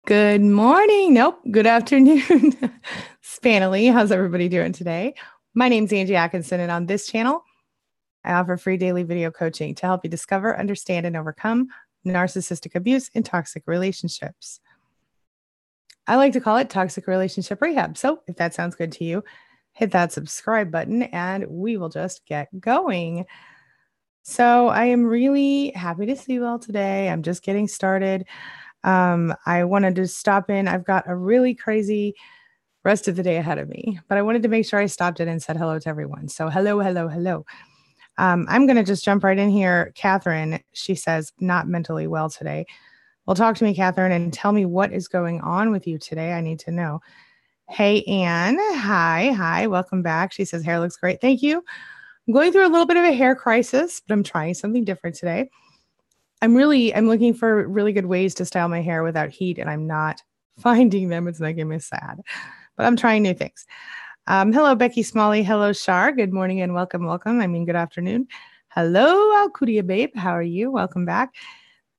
Good morning. Nope. Good afternoon. Spanily. How's everybody doing today? My name's Angie Atkinson, and on this channel, I offer free daily video coaching to help you discover, understand, and overcome narcissistic abuse in toxic relationships. I like to call it toxic relationship rehab. So if that sounds good to you, hit that subscribe button and we will just get going. So I am really happy to see you all today. I'm just getting started. I wanted to stop in. I've got a really crazy rest of the day ahead of me, but I wanted to make sure I stopped in and said hello to everyone. So hello, hello, hello. I'm going to just jump right in here. Catherine, she says, not mentally well today. Well, talk to me, Catherine, and tell me what is going on with you today. I need to know. Hey, Anne. Hi. Welcome back. She says, hair looks great. Thank you. I'm going through a little bit of a hair crisis, but I'm trying something different today. I'm looking for really good ways to style my hair without heat, and I'm not finding them. It's making me sad, but I'm trying new things. Hello, Becky Smalley. Hello, Shar. Good morning and welcome. Good afternoon. Hello, Alcudia Babe. How are you? Welcome back.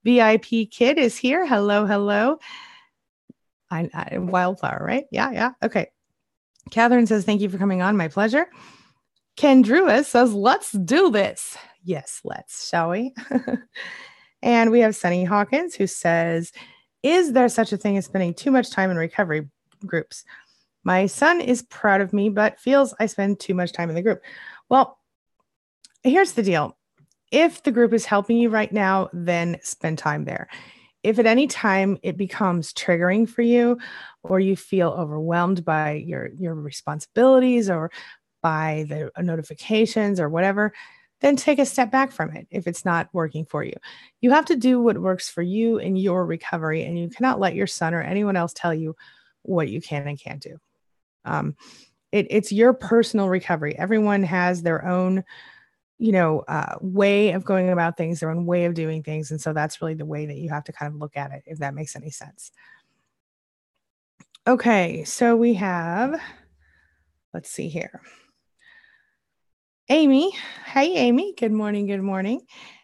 VIP Kid is here. Hello. Wildflower, right? Yeah. Okay. Catherine says, thank you for coming on. My pleasure. Ken Drewis says, let's do this. Yes, let's, shall we? And we have Sunny Hawkins who says, is there such a thing as spending too much time in recovery groups? My son is proud of me, but feels I spend too much time in the group. Well, here's the deal. If the group is helping you right now, then spend time there. If at any time it becomes triggering for you, or you feel overwhelmed by your responsibilities or by the notifications or whatever, then take a step back from it if it's not working for you. You have to do what works for you in your recovery, and you cannot let your son or anyone else tell you what you can and can't do. It's your personal recovery. Everyone has their own, way of going about things, their own way of doing things. And so that's really the way that you have to kind of look at it, if that makes any sense. Okay, so we have, let's see here. Amy. Hey, Amy. Good morning.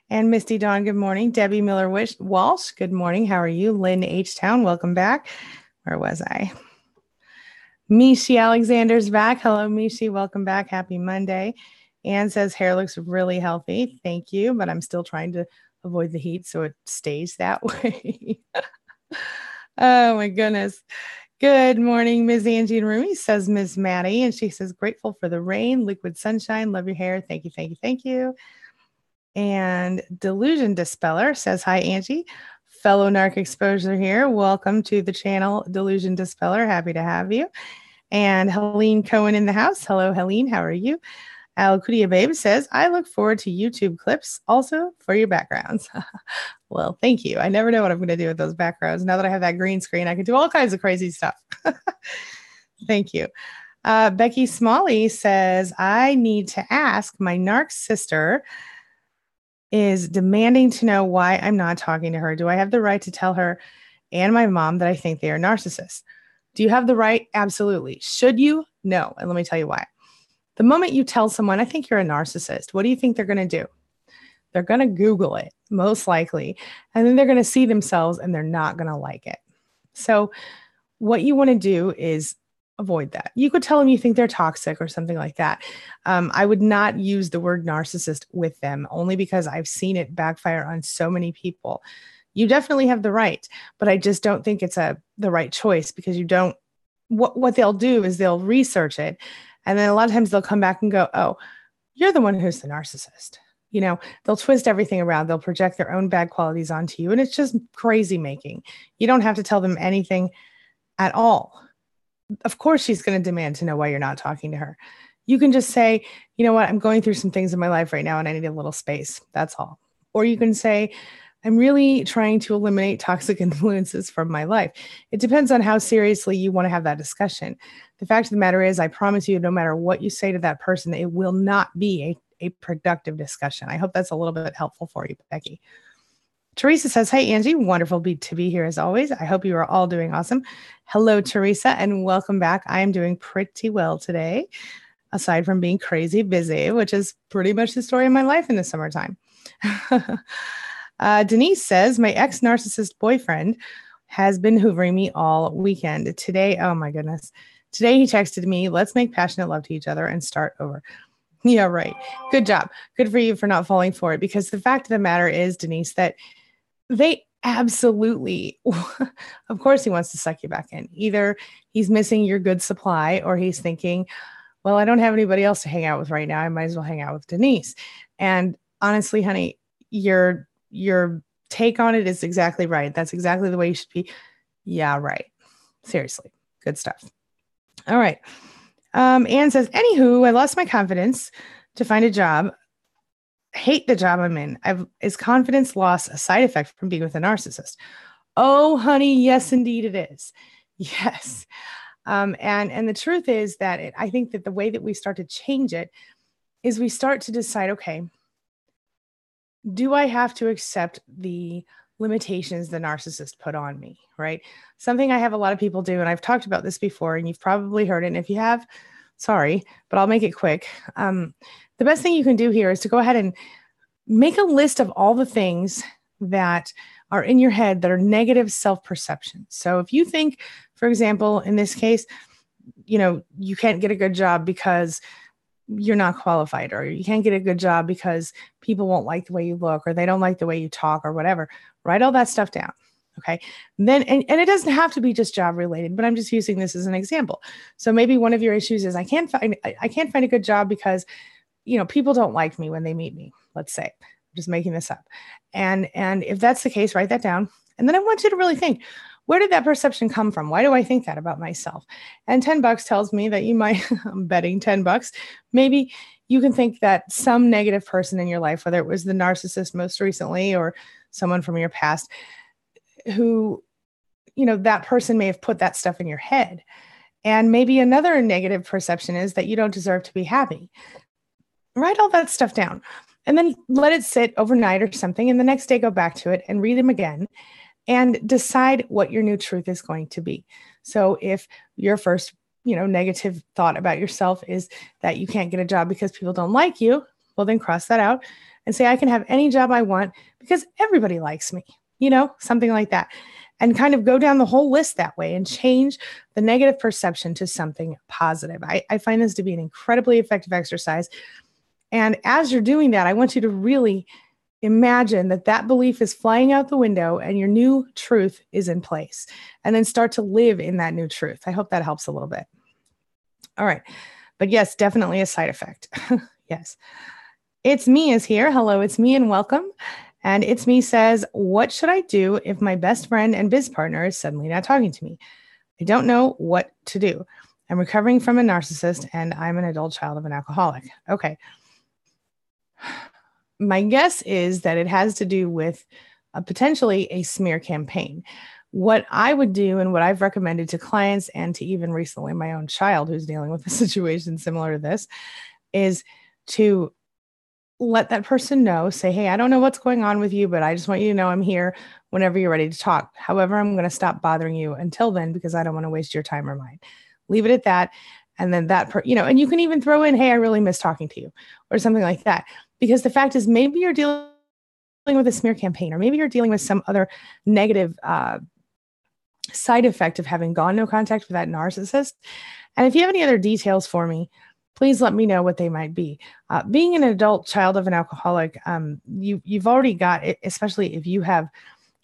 And Misty Dawn, good morning. Debbie Miller Walsh, good morning. How are you? Lynn H-Town, welcome back. Where was I? Mishi Alexander's back. Hello, Mishi. Welcome back. Happy Monday. Anne says hair looks really healthy. Thank you, but I'm still trying to avoid the heat so it stays that way. Oh, my goodness. Good morning, Ms. Angie and Rumi, says Ms. Maddie. And she says, grateful for the rain, liquid sunshine. Love your hair. Thank you. And Delusion Dispeller says, hi, Angie. Fellow Narc Exposure here. Welcome to the channel, Delusion Dispeller. Happy to have you. And Helene Cohen in the house. Hello, Helene. How are you? Alcudia Babe says, I look forward to YouTube clips also for your backgrounds. Well, thank you. I never know what I'm going to do with those backgrounds. Now that I have that green screen, I can do all kinds of crazy stuff. Thank you. Becky Smalley says, I need to ask, my narc sister is demanding to know why I'm not talking to her. Do I have the right to tell her and my mom that I think they are narcissists? Do you have the right? Absolutely. Should you? No. And let me tell you why. The moment you tell someone, I think you're a narcissist, what do you think they're going to do? They're going to Google it, most likely, and then they're going to see themselves and they're not going to like it. So what you want to do is avoid that. You could tell them you think they're toxic or something like that. I would not use the word narcissist with them, only because I've seen it backfire on so many people. You definitely have the right, but I just don't think it's the right choice, because you don't, what they'll do is they'll research it. And then a lot of times they'll come back and go, oh, you're the one who's the narcissist. They'll twist everything around. They'll project their own bad qualities onto you. And it's just crazy making. You don't have to tell them anything at all. Of course, she's going to demand to know why you're not talking to her. You can just say, you know what, I'm going through some things in my life right now and I need a little space. That's all. Or you can say, I'm really trying to eliminate toxic influences from my life. It depends on how seriously you want to have that discussion. The fact of the matter is, I promise you, no matter what you say to that person, it will not be a productive discussion. I hope that's a little bit helpful for you, Becky. Teresa says, hey, Angie, wonderful to be here as always. I hope you are all doing awesome. Hello, Teresa, and welcome back. I am doing pretty well today, aside from being crazy busy, which is pretty much the story of my life in the summertime. Denise says, my ex-narcissist boyfriend has been hoovering me all weekend. Today, oh my goodness. Today he texted me, let's make passionate love to each other and start over. Yeah, right. Good job. Good for you for not falling for it. Because the fact of the matter is, Denise, that they absolutely, of course, he wants to suck you back in. Either he's missing your good supply or he's thinking, well, I don't have anybody else to hang out with right now. I might as well hang out with Denise. And honestly, honey, your take on it is exactly right. That's exactly the way you should be. Yeah, right. Seriously. Good stuff. All right. Anne says, anywho, I lost my confidence to find a job. Hate the job I'm in. Is confidence loss a side effect from being with a narcissist? Oh, honey, yes, indeed it is. Yes. And the truth is that I think that the way that we start to change it is we start to decide, okay, do I have to accept the limitations the narcissist put on me, right? Something I have a lot of people do, and I've talked about this before, and you've probably heard it. And if you have, sorry, but I'll make it quick. The best thing you can do here is to go ahead and make a list of all the things that are in your head that are negative self-perception. So if you think, for example, in this case, you can't get a good job because you're not qualified, or you can't get a good job because people won't like the way you look, or they don't like the way you talk, or whatever, write all that stuff down. Okay. And it doesn't have to be just job related, but I'm just using this as an example. So maybe one of your issues is I can't find a good job because, people don't like me when they meet me. Let's say, I'm just making this up. And if that's the case, write that down. And then I want you to really think, where did that perception come from? Why do I think that about myself? And $10 tells me that you might, I'm betting $10, maybe you can think that some negative person in your life, whether it was the narcissist most recently or someone from your past, who, that person may have put that stuff in your head. And maybe another negative perception is that you don't deserve to be happy. Write all that stuff down and then let it sit overnight or something. And the next day, go back to it and read them again and decide what your new truth is going to be. So if your first, negative thought about yourself is that you can't get a job because people don't like you, well, then cross that out and say, I can have any job I want because everybody likes me, something like that. And kind of go down the whole list that way and change the negative perception to something positive. I find this to be an incredibly effective exercise. And as you're doing that, I want you to really imagine that belief is flying out the window and your new truth is in place, and then start to live in that new truth. I hope that helps a little bit. All right. But yes, definitely a side effect. Yes. It's Me is here. Hello, it's me and welcome. And It's Me says, what should I do if my best friend and biz partner is suddenly not talking to me? I don't know what to do. I'm recovering from a narcissist and I'm an adult child of an alcoholic. Okay. My guess is that it has to do with potentially a smear campaign. What I would do and what I've recommended to clients and to even recently my own child who's dealing with a situation similar to this is to let that person know, say, hey, I don't know what's going on with you, but I just want you to know I'm here whenever you're ready to talk. However, I'm going to stop bothering you until then because I don't want to waste your time or mine. Leave it at that. And then and you can even throw in, hey, I really miss talking to you or something like that. Because the fact is, maybe you're dealing with a smear campaign, or maybe you're dealing with some other negative side effect of having gone no contact with that narcissist. And if you have any other details for me, please let me know what they might be. Being an adult child of an alcoholic, you've already got it, especially if you have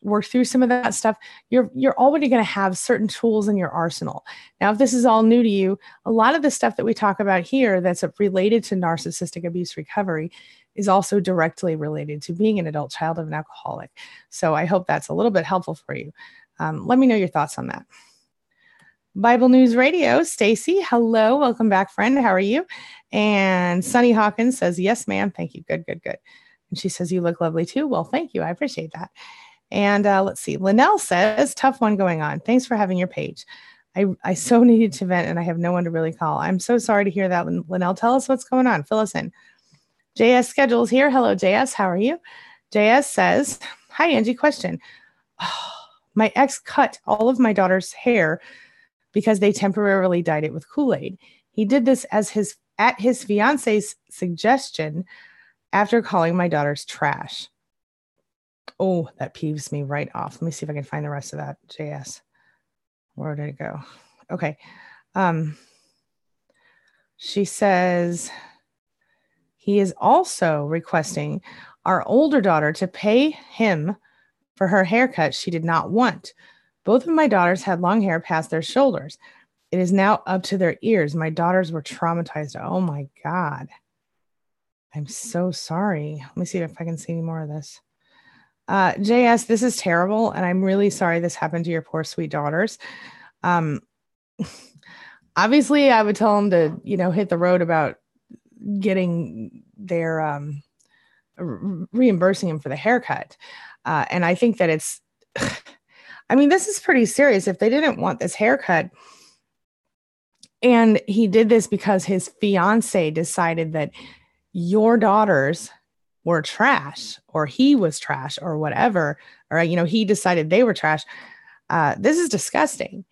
worked through some of that stuff, you're already going to have certain tools in your arsenal. Now, if this is all new to you, a lot of the stuff that we talk about here that's related to narcissistic abuse recovery is also directly related to being an adult child of an alcoholic. So I hope that's a little bit helpful for you. Let me know your thoughts on that. Bible News Radio, Stacy, hello, welcome back, friend. How are you? And Sunny Hawkins says, yes, ma'am. Thank you. Good. And she says, you look lovely too. Well, thank you. I appreciate that. And let's see. Linnell says, tough one going on. Thanks for having your page. I so needed to vent and I have no one to really call. I'm so sorry to hear that, Linnell. Tell us what's going on. Fill us in. JS Schedules here. Hello, JS. How are you? JS says, hi, Angie. Question. Oh, my ex cut all of my daughter's hair because they temporarily dyed it with Kool-Aid. He did this at his fiance's suggestion after calling my daughter's trash. Oh, that peeves me right off. Let me see if I can find the rest of that. JS. Where did it go? Okay. She says he is also requesting our older daughter to pay him for her haircut she did not want. Both of my daughters had long hair past their shoulders. It is now up to their ears. My daughters were traumatized. Oh my God. I'm so sorry. Let me see if I can see any more of this. JS, this is terrible. And I'm really sorry this happened to your poor, sweet daughters. Obviously, I would tell them to, hit the road about getting their reimbursing him for the haircut. And I think that it's, this is pretty serious. If they didn't want this haircut and he did this because his fiance decided that your daughters were trash or he was trash or whatever, or, he decided they were trash. This is disgusting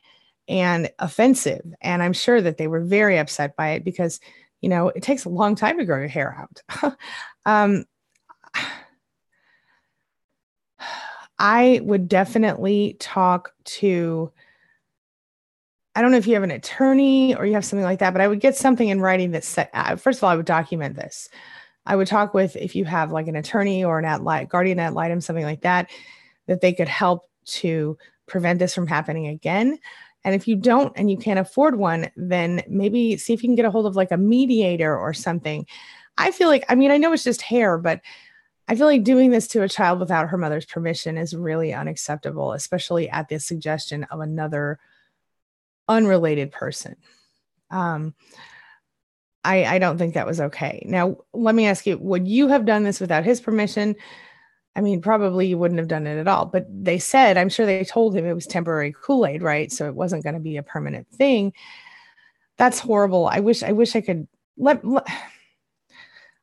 and offensive. And I'm sure that they were very upset by it because, it takes a long time to grow your hair out. I would definitely talk to, I don't know if you have an attorney or you have something like that, but I would get something in writing that said, first of all, I would document this. I would talk with, if you have like an attorney or an guardian ad litem, something like that, that they could help to prevent this from happening again. And if you don't, and you can't afford one, then maybe see if you can get a hold of like a mediator or something. I feel like, I know it's just hair, but I feel like doing this to a child without her mother's permission is really unacceptable, especially at the suggestion of another unrelated person. I don't think that was okay. Now, let me ask you, would you have done this without his permission? Probably you wouldn't have done it at all, but they said, I'm sure they told him it was temporary Kool-Aid, right? So it wasn't going to be a permanent thing. That's horrible. I wish I could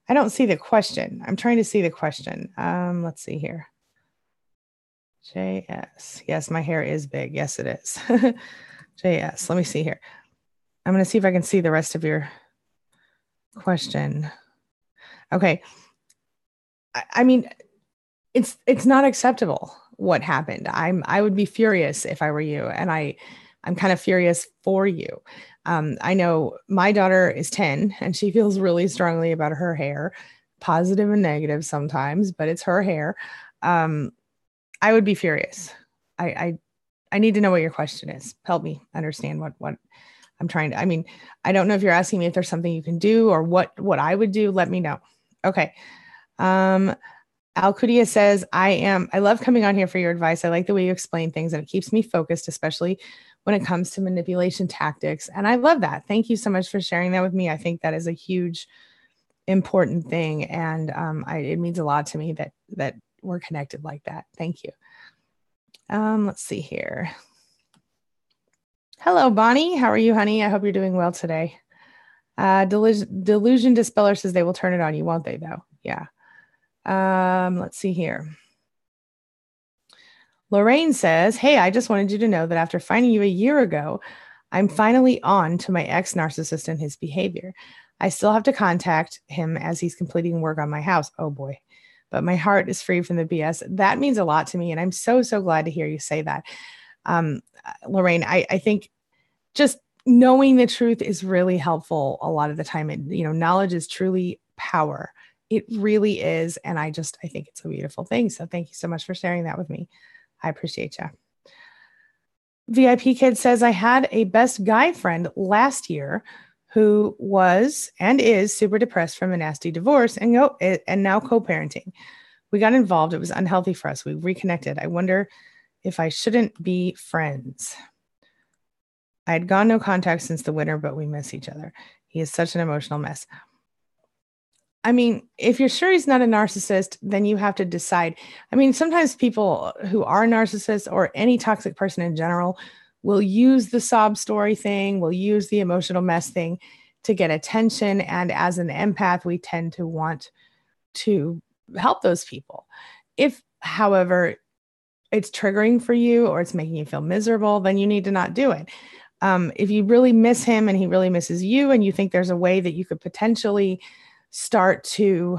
I don't see the question. I'm trying to see the question. Let's see here. JS. Yes, my hair is big. Yes, it is. JS. Let me see here. I'm going to see if I can see the rest of your question. Okay. It's not acceptable what happened. I would be furious if I were you. And I'm kind of furious for you. I know my daughter is 10 and she feels really strongly about her hair, positive and negative sometimes, but it's her hair. I would be furious. I need to know what your question is. Help me understand what I'm trying to, I don't know if you're asking me if there's something you can do or what I would do. Let me know. Okay. Alcudia says, I love coming on here for your advice. I like the way you explain things and it keeps me focused, especially when it comes to manipulation tactics. And I love that. Thank you so much for sharing that with me. I think that is a huge, important thing. And it means a lot to me that we're connected like that. Thank you. Let's see here. Hello, Bonnie. How are you, honey? I hope you're doing well today. Delusion Dispeller says they will turn it on you, won't they, though? Yeah. Let's see here. Lorraine says, hey, I just wanted you to know that after finding you a year ago, I'm finally on to my ex-narcissist and his behavior. I still have to contact him as he's completing work on my house. Oh boy. But my heart is free from the BS. That means a lot to me. And I'm so, so glad to hear you say that. Lorraine, I think just knowing the truth is really helpful a lot of the time. Knowledge is truly power. It really is. And I think it's a beautiful thing. So thank you so much for sharing that with me. I appreciate you. VIP Kid says, I had a best guy friend last year who was and is super depressed from a nasty divorce and now co-parenting. We got involved. It was unhealthy for us. We reconnected. I wonder if I shouldn't be friends. I had gone no contact since the winter, but we miss each other. He is such an emotional mess. If you're sure he's not a narcissist, then you have to decide. Sometimes people who are narcissists or any toxic person in general will use the sob story thing, will use the emotional mess thing to get attention. And as an empath, we tend to want to help those people. If, however, it's triggering for you or it's making you feel miserable, then you need to not do it. If you really miss him and he really misses you and you think there's a way that you could potentially start to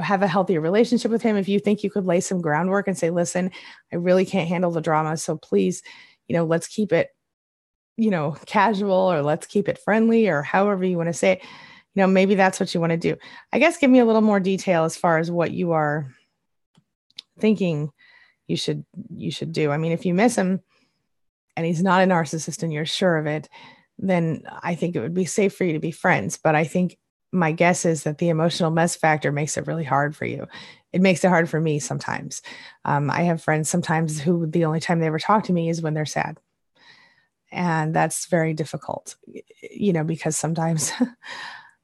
have a healthier relationship with him. If you think you could lay some groundwork and say, listen, I really can't handle the drama. So please, let's keep it, casual, or let's keep it friendly, or however you want to say it, maybe that's what you want to do. I guess give me a little more detail as far as what you are thinking you should do. I mean, if you miss him and he's not a narcissist and you're sure of it, then I think it would be safe for you to be friends. But I think my guess is that the emotional mess factor makes it really hard for you. It makes it hard for me sometimes. I have friends sometimes who the only time they ever talk to me is when they're sad. And that's very difficult, because sometimes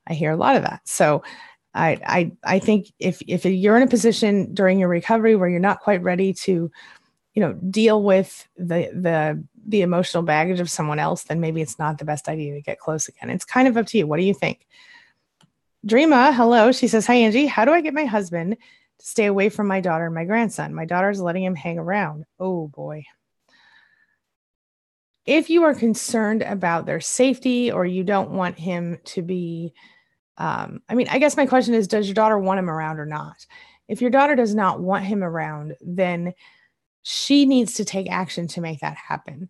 I hear a lot of that. So I think if you're in a position during your recovery where you're not quite ready to, deal with the emotional baggage of someone else, then maybe it's not the best idea to get close again. It's kind of up to you. What do you think? Dreama, hello. She says, hi, Angie. How do I get my husband to stay away from my daughter and my grandson? My daughter's letting him hang around. Oh, boy. If you are concerned about their safety, or you don't want him to be, I guess my question is, does your daughter want him around or not? If your daughter does not want him around, then she needs to take action to make that happen.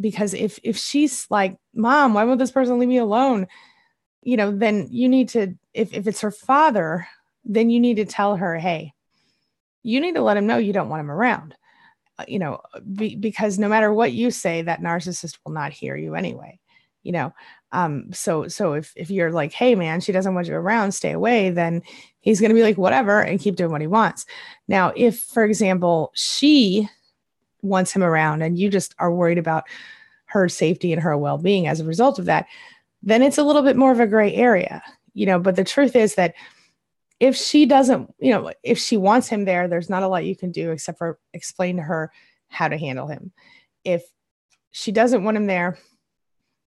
Because if she's like, Mom, why won't this person leave me alone? Then you need to, if it's her father, then you need to tell her, hey, you need to let him know you don't want him around, because no matter what you say, that narcissist will not hear you anyway, so if you're like, hey man, she doesn't want you around, stay away, then he's going to be like, whatever, and keep doing what he wants. Now, if, for example, she wants him around and you just are worried about her safety and her well-being as a result of that, then it's a little bit more of a gray area, but the truth is that if she doesn't, if she wants him there, there's not a lot you can do except for explain to her how to handle him. If she doesn't want him there,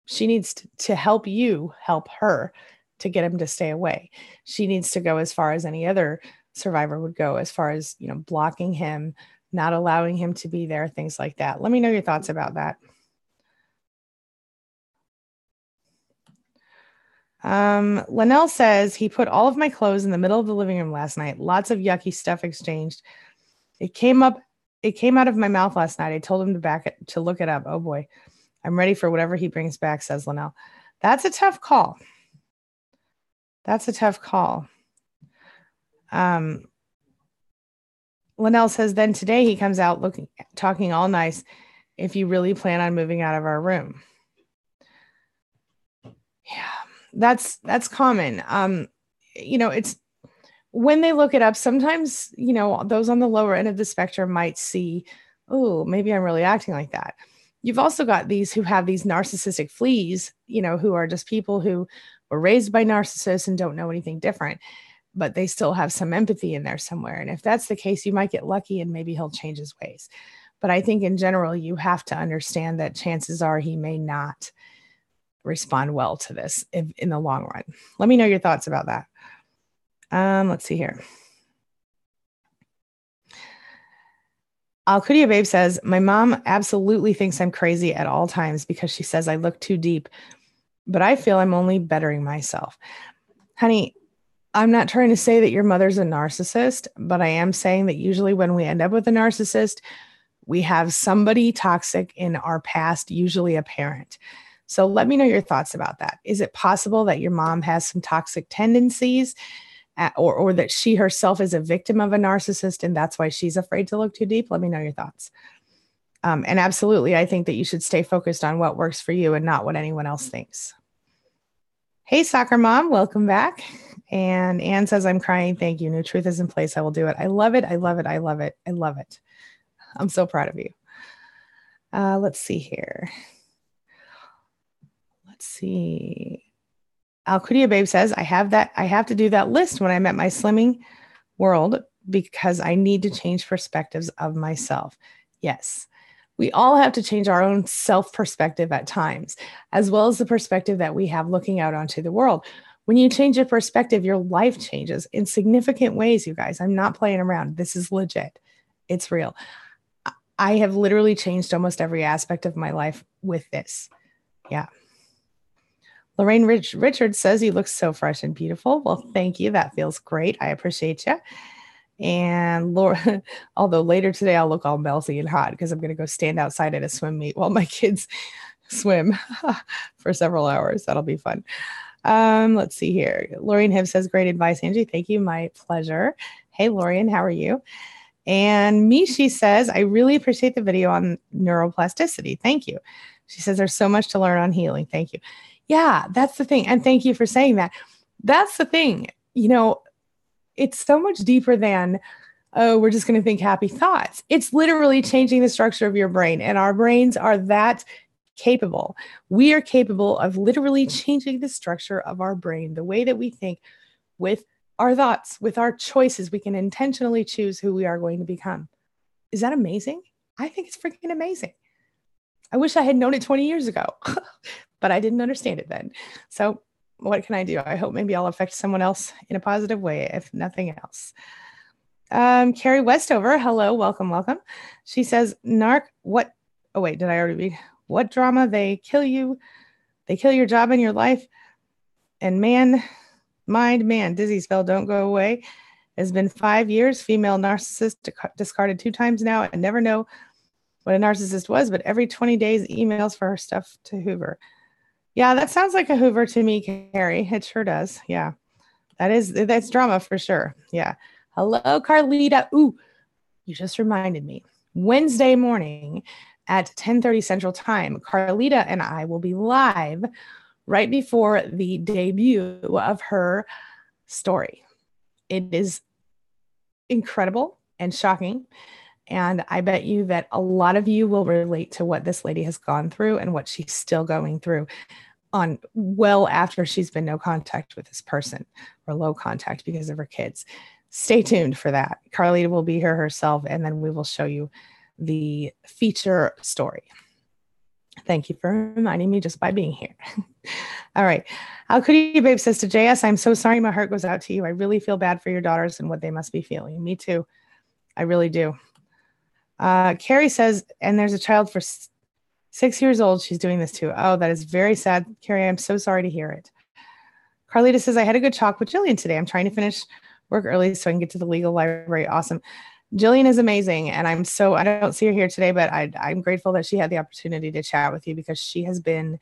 she needs to help you help her to get him to stay away. She needs to go as far as any other survivor would go, as far as, blocking him, not allowing him to be there, things like that. Let me know your thoughts about that. Linnell says he put all of my clothes in the middle of the living room last night. Lots of yucky stuff exchanged. It came out of my mouth last night. I told him to look it up. Oh boy, I'm ready for whatever he brings back, says Linnell. That's a tough call. Linnell says, then today he comes out talking all nice. If you really plan on moving out of our room. Yeah. That's common. It's when they look it up, sometimes, those on the lower end of the spectrum might see, oh, maybe I'm really acting like that. You've also got these who have these narcissistic fleas, who are just people who were raised by narcissists and don't know anything different, but they still have some empathy in there somewhere. And if that's the case, you might get lucky and maybe he'll change his ways. But I think in general, you have to understand that chances are he may not respond well to this in the long run. Let me know your thoughts about that. Let's see here. Alcudia Babe says, my mom absolutely thinks I'm crazy at all times because she says I look too deep, but I feel I'm only bettering myself. Honey, I'm not trying to say that your mother's a narcissist, but I am saying that usually when we end up with a narcissist, we have somebody toxic in our past, usually a parent. So let me know your thoughts about that. Is it possible that your mom has some toxic tendencies, or that she herself is a victim of a narcissist and that's why she's afraid to look too deep? Let me know your thoughts. And absolutely, I think that you should stay focused on what works for you and not what anyone else thinks. Hey, soccer mom, welcome back. And Anne says, I'm crying. Thank you. New truth is in place. I will do it. I love it. I love it. I love it. I love it. I'm so proud of you. Let's see here. Let's see. Alcudia Babe says, I have to do that list when I'm at my slimming world because I need to change perspectives of myself. Yes, we all have to change our own self-perspective at times, as well as the perspective that we have looking out onto the world. When you change your perspective, your life changes in significant ways, you guys. I'm not playing around. This is legit. It's real. I have literally changed almost every aspect of my life with this. Yeah. Lorraine Richards says you look so fresh and beautiful. Well, thank you. That feels great. I appreciate you. And Laura, although later today I'll look all melty and hot because I'm going to go stand outside at a swim meet while my kids swim for several hours. That'll be fun. Let's see here. Lorian Hibb says, great advice, Angie. Thank you. My pleasure. Hey, Lorian, how are you? And Mishi says, I really appreciate the video on neuroplasticity. Thank you. She says, there's so much to learn on healing. Thank you. Yeah, that's the thing. And thank you for saying that. That's the thing. You know, it's so much deeper than, oh, we're just going to think happy thoughts. It's literally changing the structure of your brain. And our brains are that capable. We are capable of literally changing the structure of our brain, the way that we think with our thoughts, with our choices. We can intentionally choose who we are going to become. Is that amazing? I think it's freaking amazing. I wish I had known it 20 years ago, but I didn't understand it then. So what can I do? I hope maybe I'll affect someone else in a positive way, if nothing else. Carrie Westover, hello, welcome, welcome. She says, what? Oh, wait, did I already read? What drama? They kill you. They kill your job and your life. And dizzy spell, don't go away. It's been 5 years. Female narcissist discarded 2 times now. I never know what a narcissist was, but every 20 days, emails for her stuff to Hoover. Yeah, that sounds like a Hoover to me, Carrie. It sure does. Yeah, that's drama for sure. Yeah. Hello, Carlita. Ooh, you just reminded me. Wednesday morning at 10:30 Central Time, Carlita and I will be live right before the debut of her story. It is incredible and shocking. And I bet you that a lot of you will relate to what this lady has gone through and what she's still going through on well after she's been no contact with this person or low contact because of her kids. Stay tuned for that. Carlita will be here herself, and then we will show you the feature story. Thank you for reminding me just by being here. All right. How could you, babe, says to JS, I'm so sorry. My heart goes out to you. I really feel bad for your daughters and what they must be feeling. Me too. I really do. Carrie says, and there's a child for 6 years old she's doing this too. Oh, that is very sad. Carrie, I'm so sorry to hear it. Carlita says, I had a good talk with Jillian today. I'm trying to finish work early so I can get to the legal library. Awesome. Jillian is amazing. And I don't see her here today, but I'm grateful that she had the opportunity to chat with you because she has been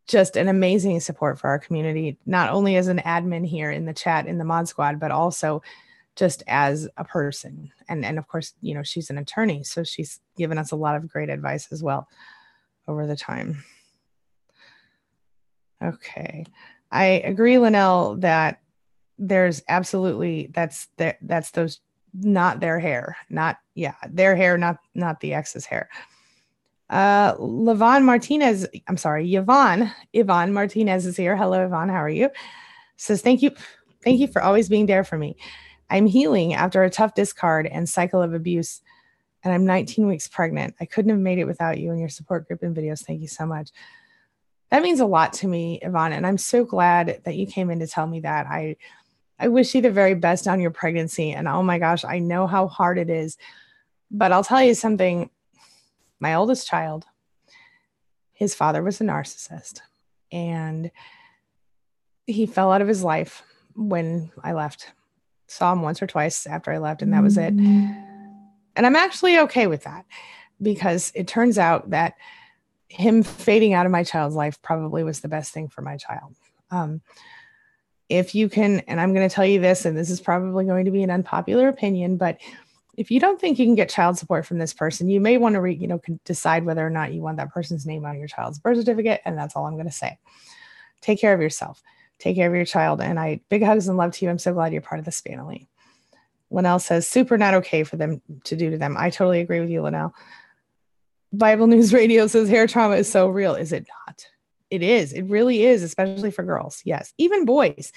just an amazing support for our community, not only as an admin here in the chat in the mod squad, but also just as a person. And of course, you know, she's an attorney, so she's given us a lot of great advice as well over the time. Okay. I agree, Linnell, that there's absolutely, that's those, not their hair, their hair, not the ex's hair. Yvonne Martinez is here. Hello, Yvonne. How are you? Says, thank you for always being there for me. I'm healing after a tough discard and cycle of abuse, and I'm 19 weeks pregnant. I couldn't have made it without you and your support group and videos. Thank you so much. That means a lot to me, Yvonne, and I'm so glad that you came in to tell me that. I wish you the very best on your pregnancy, and oh my gosh, I know how hard it is, but I'll tell you something. My oldest child, his father was a narcissist, and he fell out of his life when I left. Saw him once or twice after I left, and that was it. And I'm actually okay with that because it turns out that him fading out of my child's life probably was the best thing for my child. If you can, and I'm going to tell you this, and this is probably going to be an unpopular opinion, but if you don't think you can get child support from this person, you may want to decide whether or not you want that person's name on your child's birth certificate. And that's all I'm going to say. Take care of yourself. Take care of your child. And big hugs and love to you. I'm so glad you're part of this family. Linnell says, super not okay for them to do to them. I totally agree with you, Linnell. Bible News Radio says hair trauma is so real. Is it not? It is. It really is, especially for girls. Yes. Even boys,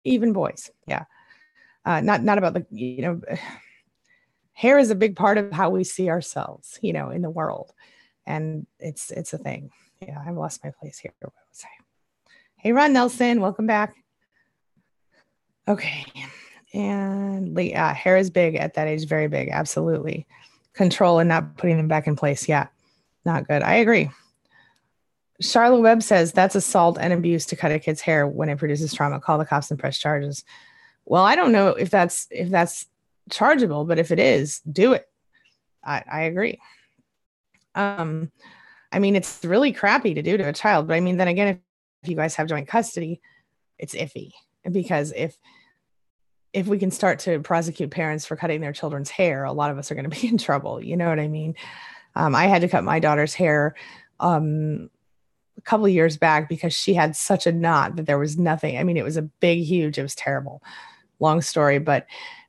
even boys. Yeah. Not about hair is a big part of how we see ourselves, in the world. And it's a thing. Yeah. I've lost my place here. What was I? Hey, Ron Nelson, welcome back. Okay. And hair is big at that age. Very big. Absolutely. Control and not putting them back in place. Yeah. Not good. I agree. Charlotte Webb says that's assault and abuse to cut a kid's hair when it produces trauma. Call the cops and press charges. Well, I don't know if that's chargeable, but if it is, do it. I agree. I mean, it's really crappy to do to a child, but I mean, then again, if you guys have joint custody, it's iffy, because if we can start to prosecute parents for cutting their children's hair, a lot of us are going to be in trouble. You know what I mean? I had to cut my daughter's hair a couple of years back because she had such a knot that there was nothing. I mean, it was a big, huge, it was terrible. Long story, but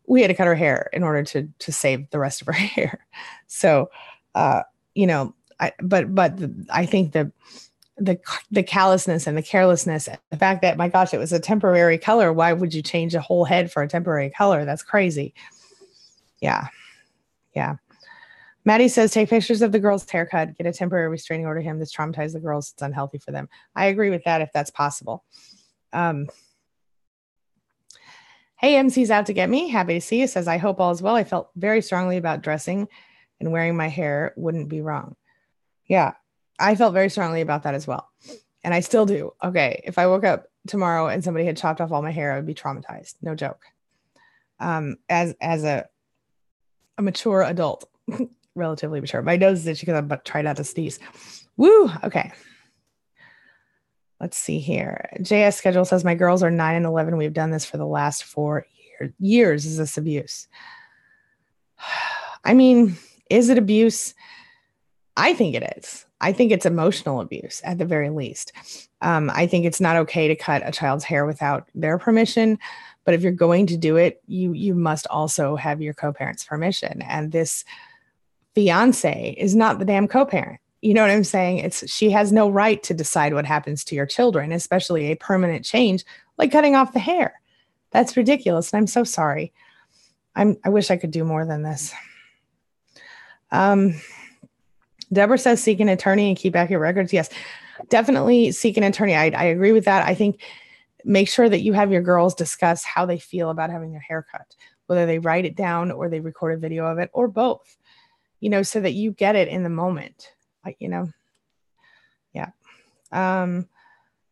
we had to cut her hair in order to save the rest of her hair. So, you know, I think the callousness and the carelessness, the fact that, my gosh, it was a temporary color. Why would you change a whole head for a temporary color? That's crazy. Yeah. Maddie says, take pictures of the girl's haircut, get a temporary restraining order him. This traumatized the girls. It's unhealthy for them. I agree with that if that's possible. Hey, MC's out to get me. Happy to see you. Says, I hope all is well. I felt very strongly about dressing and wearing my hair wouldn't be wrong. Yeah, I felt very strongly about that as well. And I still do. Okay, if I woke up tomorrow and somebody had chopped off all my hair, I would be traumatized. No joke. As a mature adult, relatively mature. My nose is itchy because I'm trying not to sneeze. Woo, okay. Let's see here. JS schedule says my girls are 9 and 11. We've done this for the last 4 years. Is this abuse? I mean, is it abuse? I think it is. I think it's emotional abuse at the very least. I think it's not okay to cut a child's hair without their permission. But if you're going to do it, you must also have your co-parent's permission. And this fiance is not the damn co-parent. You know what I'm saying? She has no right to decide what happens to your children, especially a permanent change like cutting off the hair. That's ridiculous. And I'm so sorry. I wish I could do more than this. Deborah says seek an attorney and keep accurate records. Yes, definitely seek an attorney. I agree with that. I think make sure that you have your girls discuss how they feel about having their hair cut, whether they write it down or they record a video of it or both, you know, so that you get it in the moment. You know, yeah.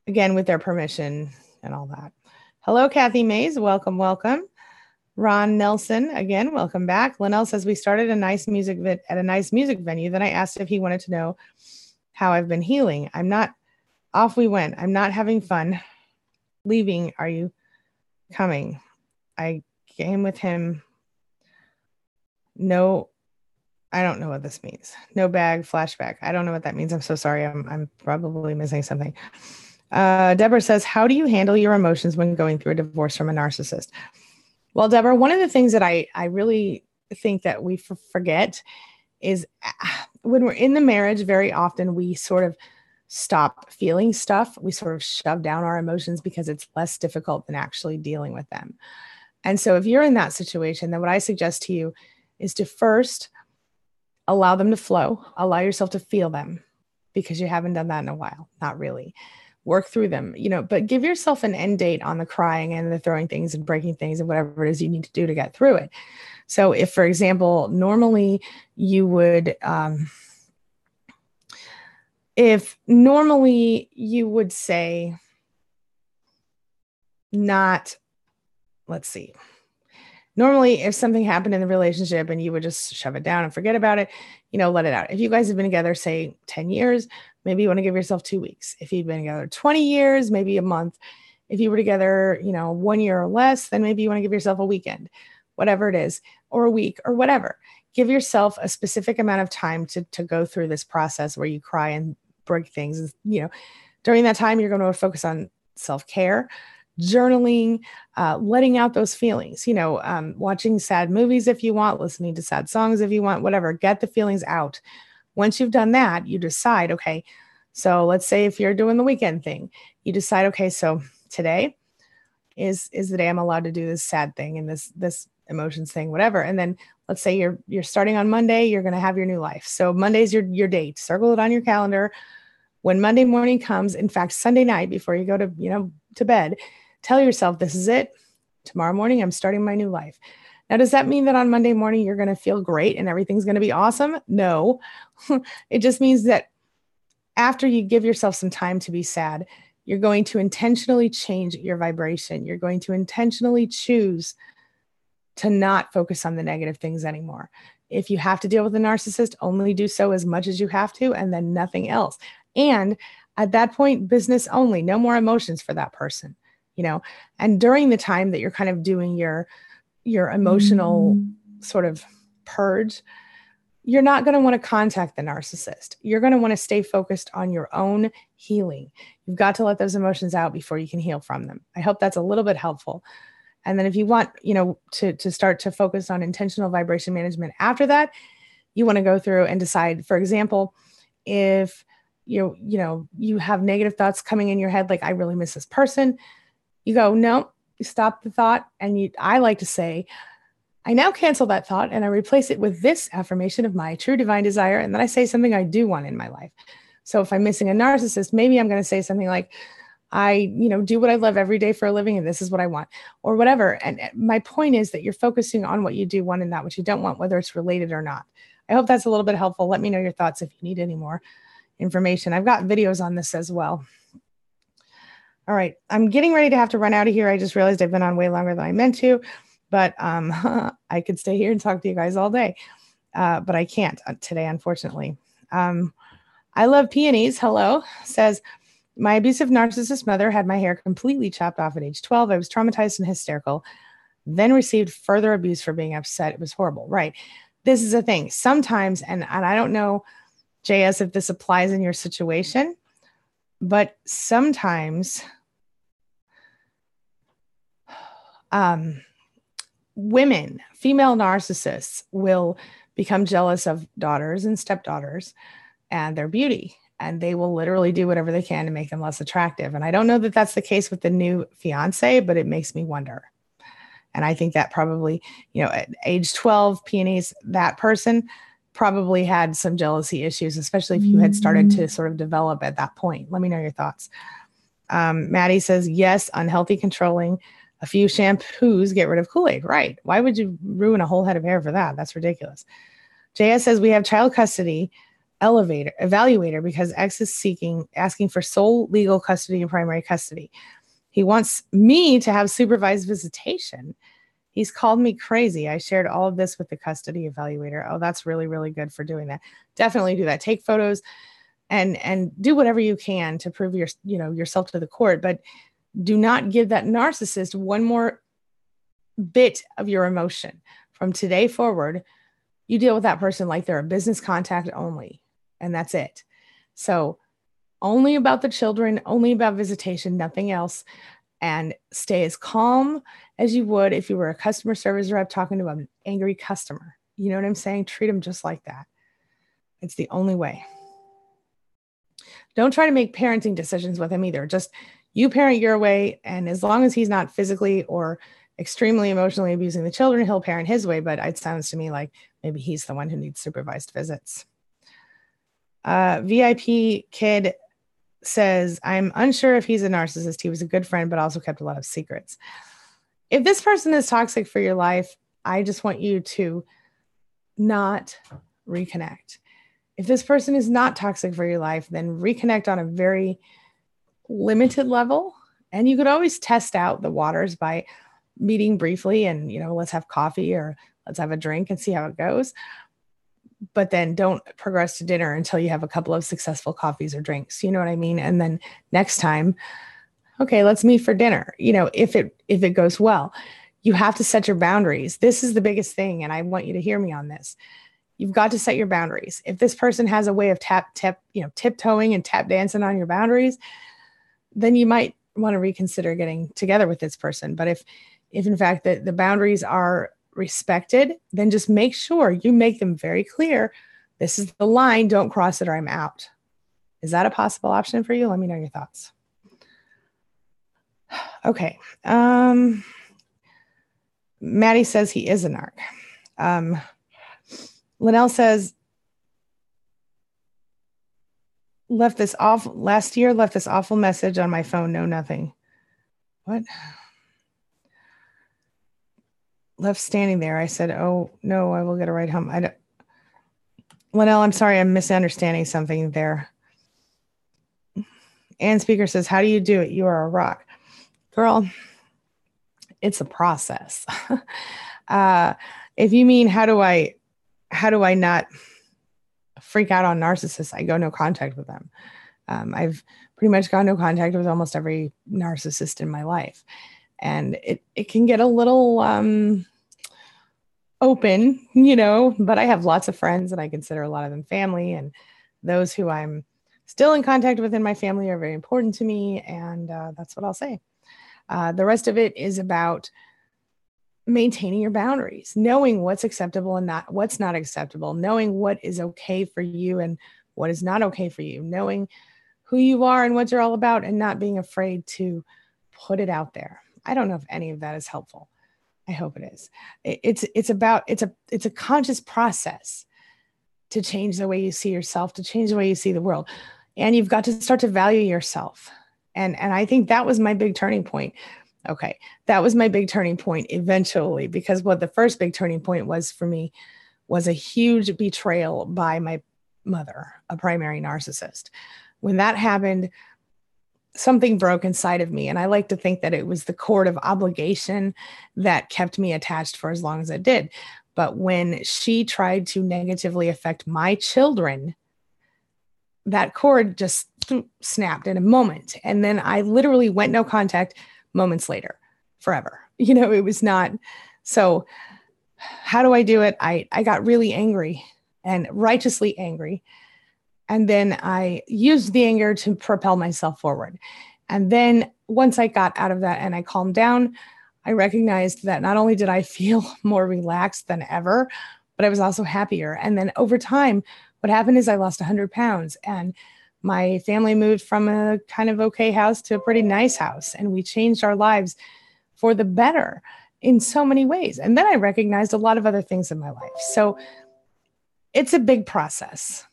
Again, with their permission and all that. Hello, Kathy Mays. Welcome. Ron Nelson, again, welcome back. Linnell says we started at a nice music venue. Then I asked if he wanted to know how I've been healing. Off we went. I'm not having fun. Leaving. Are you coming? I came with him. No. I don't know what this means. No bag, flashback. I don't know what that means. I'm so sorry. I'm probably missing something. Deborah says, how do you handle your emotions when going through a divorce from a narcissist? Well, Deborah, one of the things that I really think that we forget is when we're in the marriage, very often we sort of stop feeling stuff. We sort of shove down our emotions because it's less difficult than actually dealing with them. And so if you're in that situation, then what I suggest to you is to first allow them to flow, allow yourself to feel them, because you haven't done that in a while. Not really. Work through them, you know, but give yourself an end date on the crying and the throwing things and breaking things and whatever it is you need to do to get through it. So if, for example, normally you would, say not, let's see. Normally, if something happened in the relationship and you would just shove it down and forget about it, you know, let it out. If you guys have been together, say 10 years, maybe you want to give yourself 2 weeks. If you've been together 20 years, maybe a month. If you were together, 1 year or less, then maybe you want to give yourself a weekend, whatever it is, or a week or whatever. Give yourself a specific amount of time to go through this process where you cry and break things. During that time, you're going to focus on self-care, journaling, letting out those feelings, watching sad movies if you want, listening to sad songs if you want, whatever, get the feelings out. Once you've done that, you decide, okay, so let's say if you're doing the weekend thing, you decide, okay, so today is the day I'm allowed to do this sad thing and this emotions thing, whatever. And then let's say you're starting on Monday, you're going to have your new life. So Monday's your date, circle it on your calendar. When Monday morning comes, in fact, Sunday night before you go to bed, tell yourself, this is it. Tomorrow morning, I'm starting my new life. Now, does that mean that on Monday morning, you're going to feel great and everything's going to be awesome? No, it just means that after you give yourself some time to be sad, you're going to intentionally change your vibration. You're going to intentionally choose to not focus on the negative things anymore. If you have to deal with a narcissist, only do so as much as you have to, and then nothing else. And at that point, business only, no more emotions for that person, and during the time that you're kind of doing your emotional sort of purge, you're not going to want to contact the narcissist. You're going to want to stay focused on your own healing. You've got to let those emotions out before you can heal from them. I hope that's a little bit helpful. And then if you want, to start to focus on intentional vibration management after that, you want to go through and decide, for example, if you have negative thoughts coming in your head, like I really miss this person, you go, no, you stop the thought. And I like to say, I now cancel that thought and I replace it with this affirmation of my true divine desire. And then I say something I do want in my life. So if I'm missing a narcissist, maybe I'm going to say something like, I, do what I love every day for a living, and this is what I want, or whatever. And my point is that you're focusing on what you do want and not what you don't want, whether it's related or not. I hope that's a little bit helpful. Let me know your thoughts if you need any more information. I've got videos on this as well. All right. I'm getting ready to have to run out of here. I just realized I've been on way longer than I meant to, but I could stay here and talk to you guys all day. But I can't today, unfortunately. I love peonies. Hello. Says, my abusive narcissist mother had my hair completely chopped off at age 12. I was traumatized and hysterical, then received further abuse for being upset. It was horrible. Right. This is a thing. Sometimes, and I don't know, JS, if this applies in your situation, but sometimes women, female narcissists will become jealous of daughters and stepdaughters and their beauty. And they will literally do whatever they can to make them less attractive. And I don't know that that's the case with the new fiance, but it makes me wonder. And I think that probably, at age 12, peonies, that person probably had some jealousy issues, especially if you had started to sort of develop at that point. Let me know your thoughts. Maddie says, yes, unhealthy controlling. A few shampoos get rid of Kool-Aid. Right. Why would you ruin a whole head of hair for that? That's ridiculous. JS says, we have child custody evaluator because X is asking for sole legal custody and primary custody. He wants me to have supervised visitation. He's called me crazy. I shared all of this with the custody evaluator. Oh, that's really, really good for doing that. Definitely do that. Take photos and do whatever you can to prove yourself to the court, but do not give that narcissist one more bit of your emotion. From today forward, you deal with that person like they're a business contact only. And that's it. So only about the children, only about visitation, nothing else. And stay as calm as you would if you were a customer service rep talking to an angry customer. You know what I'm saying? Treat them just like that. It's the only way. Don't try to make parenting decisions with him either. Just you parent your way. And as long as he's not physically or extremely emotionally abusing the children, he'll parent his way. But it sounds to me like maybe he's the one who needs supervised visits. VIP kid says, I'm unsure if he's a narcissist. He was a good friend, but also kept a lot of secrets. If this person is toxic for your life, I just want you to not reconnect. If this person is not toxic for your life, then reconnect on a very limited level. And you could always test out the waters by meeting briefly and, let's have coffee or let's have a drink and see how it goes. But then don't progress to dinner until you have a couple of successful coffees or drinks. You know what I mean? And then next time, okay, let's meet for dinner. If it goes well, you have to set your boundaries. This is the biggest thing. And I want you to hear me on this. You've got to set your boundaries. If this person has a way of tiptoeing and tap dancing on your boundaries, then you might want to reconsider getting together with this person. But if in fact the boundaries are respected, then just make sure you make them very clear. This is the line. Don't cross it or I'm out. Is that a possible option for you? Let me know your thoughts. Okay. Maddie says he is a narc. Linnell says, left this awful message on my phone. No, nothing. What? Left standing there. I said, oh, no, I will get a ride home. Linnell, I'm sorry, I'm misunderstanding something there. Ann Speaker says, how do you do it? You are a rock. Girl, it's a process. If you mean, how do I not freak out on narcissists? I go no contact with them. I've pretty much got no contact with almost every narcissist in my life. And it can get a little open, but I have lots of friends and I consider a lot of them family, and those who I'm still in contact with in my family are very important to me. And that's what I'll say. The rest of it is about maintaining your boundaries, knowing what's acceptable and what's not acceptable, knowing what is okay for you and what is not okay for you, knowing who you are and what you're all about, and not being afraid to put it out there. I don't know if any of that is helpful. I hope it is. It's a conscious process to change the way you see yourself, to change the way you see the world. And you've got to start to value yourself. And I think that was my big turning point. Okay. That was my big turning point eventually, because what the first big turning point was for me was a huge betrayal by my mother, a primary narcissist. When that happened, something broke inside of me. And I like to think that it was the cord of obligation that kept me attached for as long as it did. But when she tried to negatively affect my children, that cord just snapped in a moment. And then I literally went no contact moments later, forever. It was not. So how do I do it? I got really angry and righteously angry. And then I used the anger to propel myself forward. And then once I got out of that and I calmed down, I recognized that not only did I feel more relaxed than ever, but I was also happier. And then over time, what happened is I lost 100 pounds, and my family moved from a kind of okay house to a pretty nice house. And we changed our lives for the better in so many ways. And then I recognized a lot of other things in my life. So it's a big process,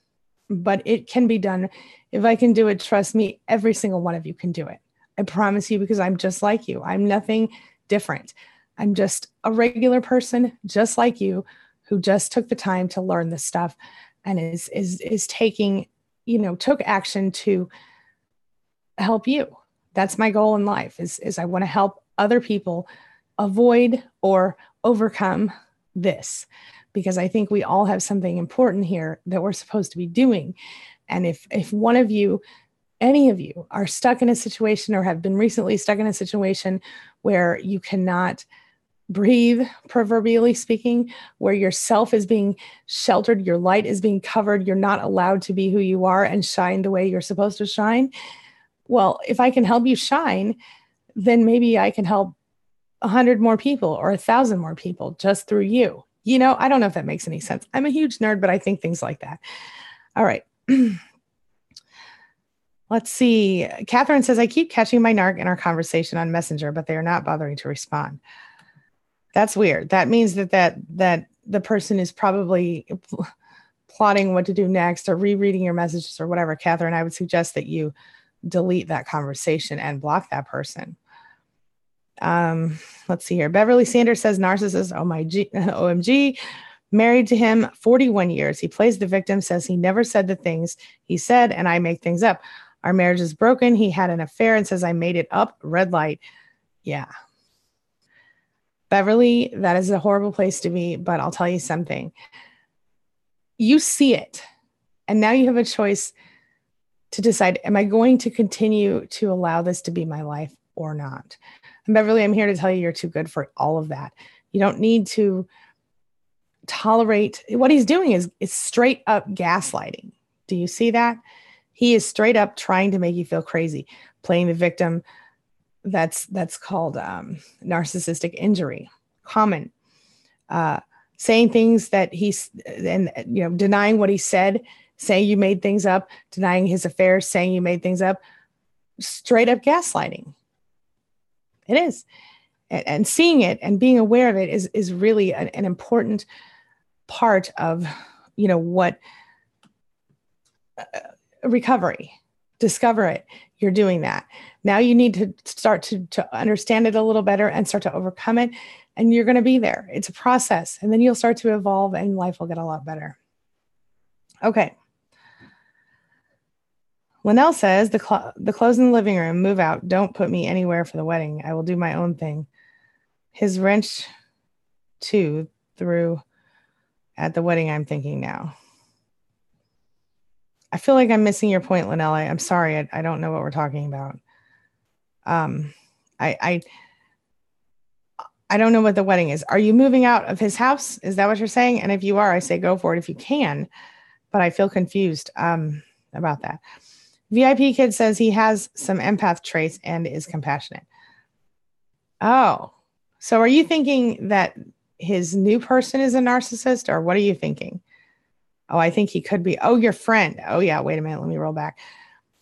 but it can be done. If I can do it, trust me, every single one of you can do it. I promise you, because I'm just like you. I'm nothing different. I'm just a regular person, just like you, who just took the time to learn this stuff and is taking, took action to help you. That's my goal in life is I want to help other people avoid or overcome this, because I think we all have something important here that we're supposed to be doing. And if one of you, any of you, are stuck in a situation or have been recently stuck in a situation where you cannot breathe, proverbially speaking, where your self is being sheltered, your light is being covered, you're not allowed to be who you are and shine the way you're supposed to shine. Well, if I can help you shine, then maybe I can help 100 more people or 1,000 more people just through you. I don't know if that makes any sense. I'm a huge nerd, but I think things like that. All right. Let's see. Catherine says, I keep catching my narc in our conversation on Messenger, but they are not bothering to respond. That's weird. That means that the person is probably plotting what to do next or rereading your messages or whatever. Catherine, I would suggest that you delete that conversation and block that person. Let's see here. Beverly Sanders says, narcissist, OMG, married to him 41 years. He plays the victim, says he never said the things he said, and I make things up. Our marriage is broken. He had an affair and says I made it up. Red light. Yeah. Beverly, that is a horrible place to be, but I'll tell you something. You see it, and now you have a choice to decide, am I going to continue to allow this to be my life or not? And Beverly, I'm here to tell you you're too good for all of that. You don't need to tolerate. What he's doing is straight up gaslighting. Do you see that? He is straight up trying to make you feel crazy, playing the victim. That's called narcissistic injury. Common. Saying things that denying what he said, saying you made things up, denying his affairs, saying you made things up. Straight up gaslighting. It is. And seeing it and being aware of it is really an important part of, what recovery. Discover it. You're doing that. Now you need to start to understand it a little better and start to overcome it. And you're going to be there. It's a process. And then you'll start to evolve and life will get a lot better. Okay. Linnell says, the clothes in the living room, move out. Don't put me anywhere for the wedding. I will do my own thing. His wrench, too, threw at the wedding I'm thinking now. I feel like I'm missing your point, Linnell. I'm sorry. I don't know what we're talking about. I don't know what the wedding is. Are you moving out of his house? Is that what you're saying? And if you are, I say go for it if you can. But I feel confused about that. VIP Kid says he has some empath traits and is compassionate. Oh, so are you thinking that his new person is a narcissist, or what are you thinking? Oh, I think he could be. Oh, your friend. Oh, yeah. Wait a minute. Let me roll back.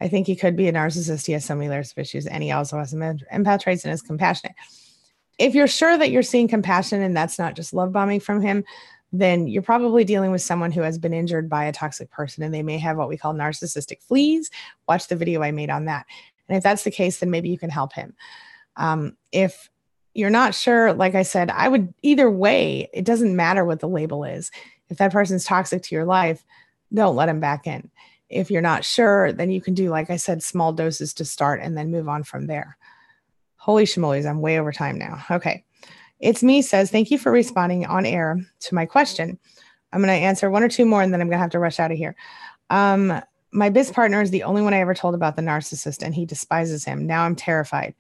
I think he could be a narcissist. He has so many layers of issues, and he also has some empath traits and is compassionate. If you're sure that you're seeing compassion and that's not just love bombing from him, then you're probably dealing with someone who has been injured by a toxic person, and they may have what we call narcissistic fleas. Watch the video I made on that. And if that's the case, then maybe you can help him. If you're not sure, like I said, I would either way, it doesn't matter what the label is. If that person's toxic to your life, don't let him back in. If you're not sure, then you can do, like I said, small doses to start and then move on from there. Holy schmolies, I'm way over time now. Okay. It's Me says, thank you for responding on air to my question. I'm going to answer one or two more, and then I'm going to have to rush out of here. My biz partner is the only one I ever told about the narcissist, and he despises him. Now I'm terrified.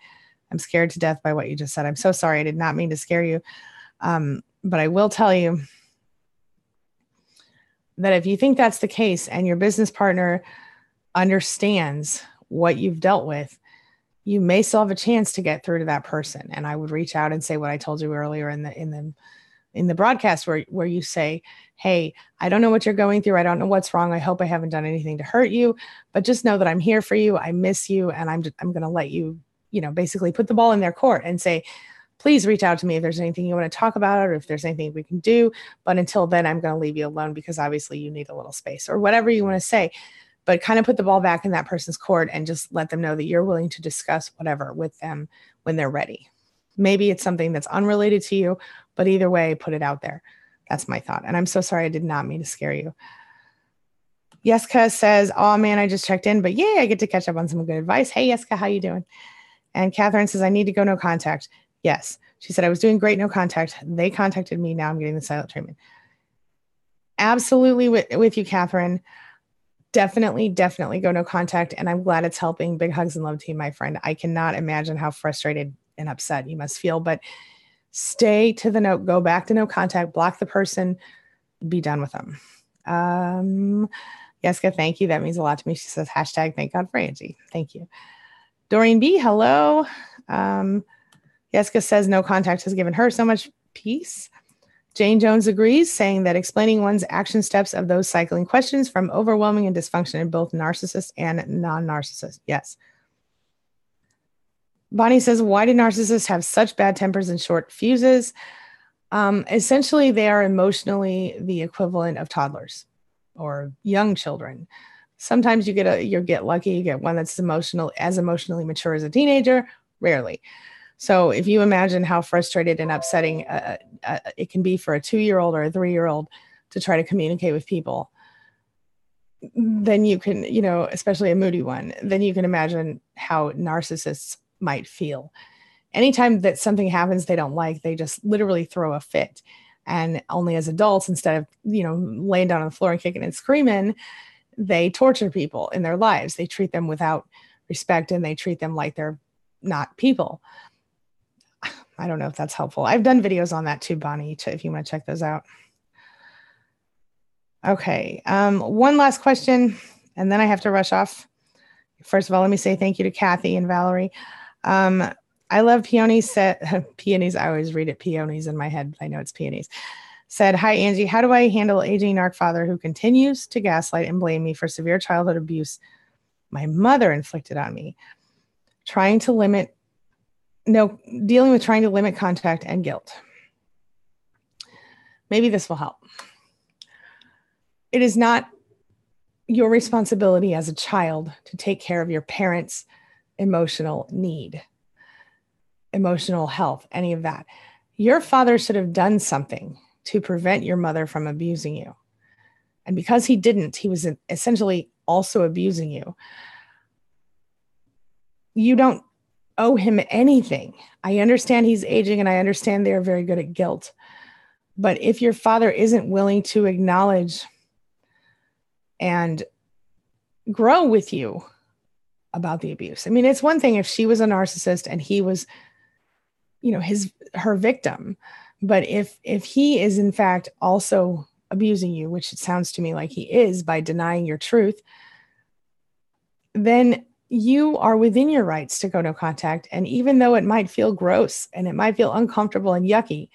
I'm scared to death by what you just said. I'm so sorry. I did not mean to scare you. But I will tell you that if you think that's the case and your business partner understands what you've dealt with, you may still have a chance to get through to that person. And I would reach out and say what I told you earlier in the broadcast, where you say, hey, I don't know what you're going through. I don't know what's wrong. I hope I haven't done anything to hurt you, but just know that I'm here for you. I miss you. And I'm going to let you, basically put the ball in their court and say, please reach out to me if there's anything you want to talk about, or if there's anything we can do. But until then, I'm going to leave you alone because obviously you need a little space, or whatever you want to say. But kind of put the ball back in that person's court and just let them know that you're willing to discuss whatever with them when they're ready. Maybe it's something that's unrelated to you, but either way, put it out there. That's my thought. And I'm so sorry. I did not mean to scare you. Yeska says, oh man, I just checked in, but yay, I get to catch up on some good advice. Hey, Yeska, how you doing? And Catherine says, I need to go no contact. Yes. She said, I was doing great no contact. They contacted me. Now I'm getting the silent treatment. Absolutely with you, Catherine. Definitely go no contact. And I'm glad it's helping. Big hugs and love to you, my friend. I cannot imagine how frustrated and upset you must feel, but stay to the note, go back to no contact, block the person, be done with them. Yeska, thank you. That means a lot to me. She says, hashtag thank God for Angie. Thank you. Doreen B, hello. Yeska says no contact has given her so much peace. Jane Jones agrees, saying that explaining one's action steps of those cycling questions from overwhelming and dysfunction in both narcissists and non-narcissists. Yes. Bonnie says, why do narcissists have such bad tempers and short fuses? Essentially, they are emotionally the equivalent of toddlers or young children. Sometimes you get lucky, you get one that's emotionally mature as a teenager, rarely. So if you imagine how frustrated and upsetting it can be for a 2-year-old or a 3-year-old to try to communicate with people, then you can, especially a moody one, then you can imagine how narcissists might feel. Anytime that something happens they don't like, they just literally throw a fit. And only as adults, instead of, laying down on the floor and kicking and screaming, they torture people in their lives. They treat them without respect, and they treat them like they're not people. I don't know if that's helpful. I've done videos on that too, Bonnie, if you want to check those out. Okay. One last question, and then I have to rush off. First of all, let me say thank you to Kathy and Valerie. I love peonies. Peonies. I always read it peonies in my head. I know it's peonies. Said, hi, Angie. How do I handle aging narc father who continues to gaslight and blame me for severe childhood abuse my mother inflicted on me? Dealing with trying to limit contact and guilt. Maybe this will help. It is not your responsibility as a child to take care of your parents' emotional need, emotional health, any of that. Your father should have done something to prevent your mother from abusing you. And because he didn't, he was essentially also abusing you. you don't owe him anything. I understand he's aging and I understand they're very good at guilt. But if your father isn't willing to acknowledge and grow with you about the abuse, I mean, it's one thing if she was a narcissist and he was, her victim. But if he is in fact also abusing you, which it sounds to me like he is by denying your truth, then you are within your rights to go no contact. And even though it might feel gross and it might feel uncomfortable and yucky,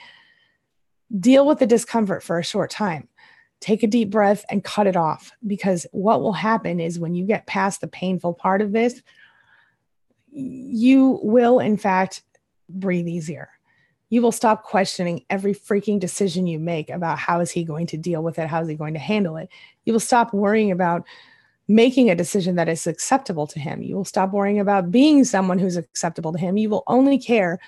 deal with the discomfort for a short time. Take a deep breath and cut it off, because what will happen is when you get past the painful part of this, you will in fact breathe easier. You will stop questioning every freaking decision you make about how is he going to deal with it? How is he going to handle it? You will stop worrying about making a decision that is acceptable to him. You will stop worrying about being someone who's acceptable to him. You will only care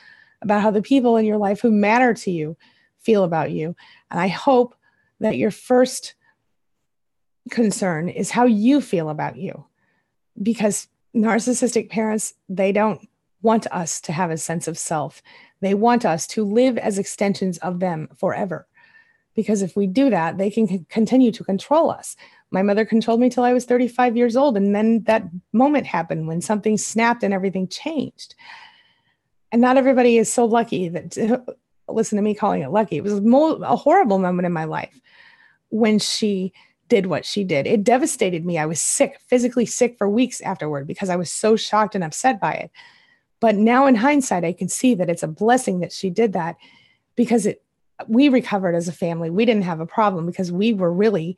about how the people in your life who matter to you feel about you. And I hope that your first concern is how you feel about you, because narcissistic parents, they don't want us to have a sense of self. They want us to live as extensions of them forever. Because if we do that, they can continue to control us. My mother controlled me till I was 35 years old. And then that moment happened when something snapped and everything changed. And not everybody is so lucky that, listen to me calling it lucky. It was a horrible moment in my life when she did what she did. It devastated me. I was sick, physically sick for weeks afterward because I was so shocked and upset by it. But now in hindsight, I can see that it's a blessing that she did that, because we recovered as a family. We didn't have a problem because we were really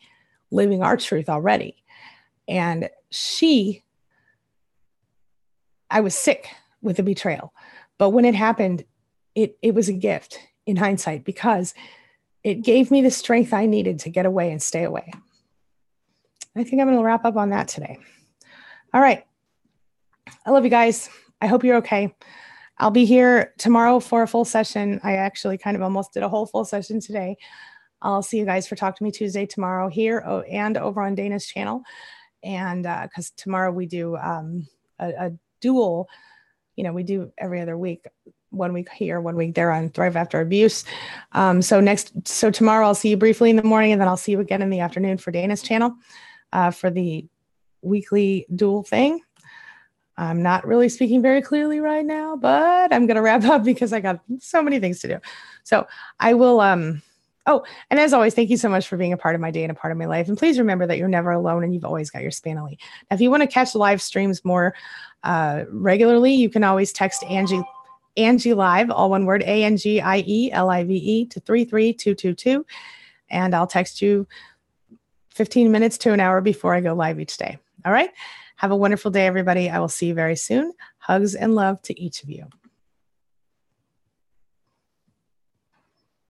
living our truth already. And I was sick with the betrayal. But when it happened, it was a gift in hindsight, because it gave me the strength I needed to get away and stay away. I think I'm going to wrap up on that today. All right. I love you guys. I hope you're okay. I'll be here tomorrow for a full session. I actually kind of almost did a whole full session today. I'll see you guys for Talk to Me Tuesday tomorrow here and over on Dana's channel. And because tomorrow we do a dual, we do every other week, 1 week here, 1 week there on Thrive After Abuse. So tomorrow I'll see you briefly in the morning, and then I'll see you again in the afternoon for Dana's channel for the weekly dual thing. I'm not really speaking very clearly right now, but I'm going to wrap up because I got so many things to do. So I will, and as always, thank you so much for being a part of my day and a part of my life. And please remember that you're never alone and you've always got your Spanily. Now, if you want to catch live streams more regularly, you can always text AngieLive, all one word, AngieLive to 33222. And I'll text you 15 minutes to an hour before I go live each day. All right. Have a wonderful day, everybody. I will see you very soon. Hugs and love to each of you.